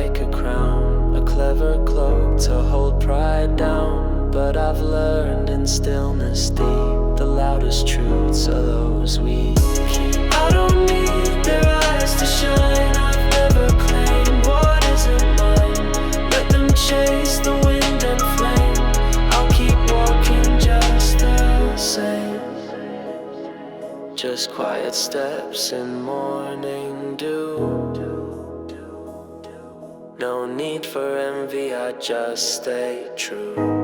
like a crown, a clever cloak to hold pride down. But I've learned in stillness deep, the loudest truths are those we keep. I don't need their eyes to shine, I've never claimed what isn't mine. Let them chase the wind and flame, I'll keep walking just the same. Just quiet steps in morning dew. No need for envy, I just stay true.